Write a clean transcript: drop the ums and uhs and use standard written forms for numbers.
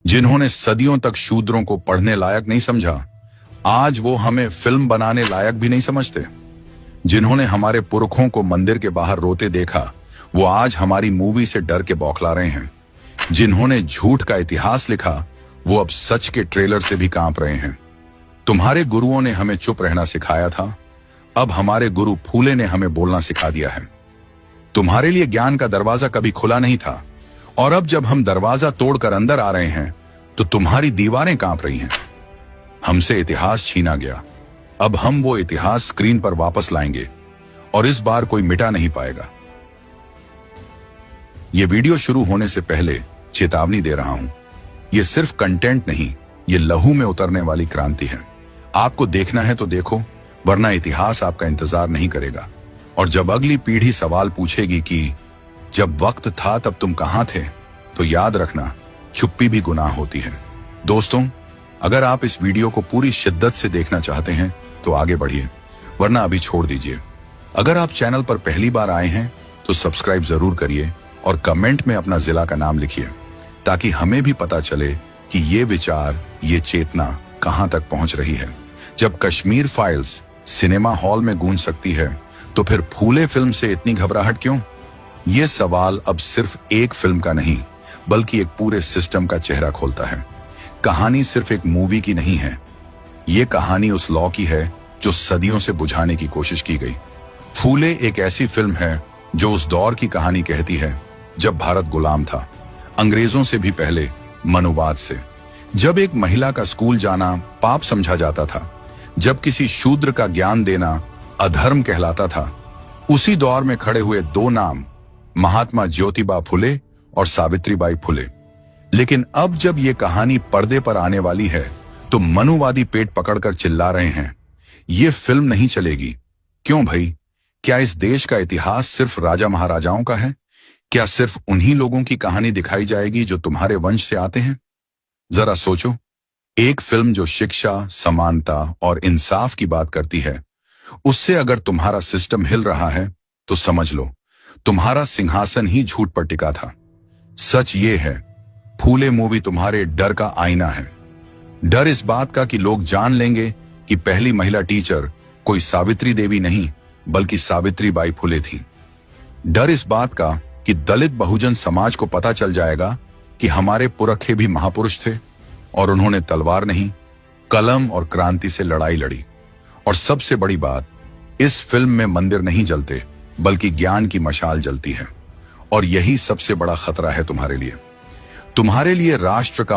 जिन्होंने सदियों तक शूद्रों को पढ़ने लायक नहीं समझा, आज वो हमें फिल्म बनाने लायक भी नहीं समझते। जिन्होंने हमारे पुरखों को मंदिर के बाहर रोते देखा, वो आज हमारी मूवी से डर के बौखला रहे हैं। जिन्होंने झूठ का इतिहास लिखा, वो अब सच के ट्रेलर से भी कांप रहे हैं। तुम्हारे गुरुओं ने हमें चुप रहना सिखाया था, अब हमारे गुरु फूले ने हमें बोलना सिखा दिया है। तुम्हारे लिए ज्ञान का दरवाजा कभी खुला नहीं था, और अब जब हम दरवाजा तोड़कर अंदर आ रहे हैं तो तुम्हारी दीवारें कांप रही हैं। हमसे इतिहास छीना गया, अब हम वो इतिहास स्क्रीन पर वापस लाएंगे, और इस बार कोई मिटा नहीं पाएगा। ये वीडियो शुरू होने से पहले चेतावनी दे रहा हूं, ये सिर्फ कंटेंट नहीं, ये लहू में उतरने वाली क्रांति है। आपको देखना है तो देखो, वरना इतिहास आपका इंतजार नहीं करेगा। और जब अगली पीढ़ी सवाल पूछेगी कि जब वक्त था तब तुम कहां थे, तो याद रखना, चुप्पी भी गुनाह होती है। दोस्तों, अगर आप इस वीडियो को पूरी शिद्दत से देखना चाहते हैं तो आगे बढ़िए, वरना अभी छोड़ दीजिए। अगर आप चैनल पर पहली बार आए हैं तो सब्सक्राइब जरूर करिए और कमेंट में अपना जिला का नाम लिखिए, ताकि हमें भी पता चले कि ये विचार, ये चेतना कहां तक पहुंच रही है। जब कश्मीर फाइल्स सिनेमा हॉल में गूंज सकती है, तो फिर फूले फिल्म से इतनी घबराहट क्यों? ये सवाल अब सिर्फ एक फिल्म का नहीं, बल्कि एक पूरे सिस्टम का चेहरा खोलता है। कहानी सिर्फ एक मूवी की नहीं है, ये कहानी उस लॉ की है जो सदियों से बुझाने की कोशिश की गई। फूले एक ऐसी फिल्म है जो उस दौर की कहानी कहती है जब भारत गुलाम था, अंग्रेजों से भी पहले, मनुवाद से। जब एक महिला का स्कूल जाना पाप समझा जाता था, जब किसी शूद्र का ज्ञान देना अधर्म कहलाता था, उसी दौर में खड़े हुए दो नाम, महात्मा ज्योतिबा फुले और सावित्रीबाई फुले। लेकिन अब जब ये कहानी पर्दे पर आने वाली है तो मनुवादी पेट पकड़कर चिल्ला रहे हैं, ये फिल्म नहीं चलेगी। क्यों भाई? क्या इस देश का इतिहास सिर्फ राजा महाराजाओं का है? क्या सिर्फ उन्हीं लोगों की कहानी दिखाई जाएगी जो तुम्हारे वंश से आते हैं? जरा सोचो, एक फिल्म जो शिक्षा, समानता और इंसाफ की बात करती है, उससे अगर तुम्हारा सिस्टम हिल रहा है तो समझ लो तुम्हारा सिंहासन ही झूठ पर टिका था। सच ये है, फूले मूवी तुम्हारे डर का आईना है। डर इस बात का कि लोग जान लेंगे कि पहली महिला टीचर कोई सावित्री देवी नहीं, बल्कि सावित्रीबाई फुले थी। डर इस बात का कि दलित बहुजन समाज को पता चल जाएगा कि हमारे पुरखे भी महापुरुष थे, और उन्होंने तलवार नहीं, कलम और क्रांति से लड़ाई लड़ी। और सबसे बड़ी बात, इस फिल्म में मंदिर नहीं जलते, बल्कि ज्ञान की मशाल जलती है। और यही सबसे बड़ा खतरा है तुम्हारे लिए। तुम्हारे लिए राष्ट्र का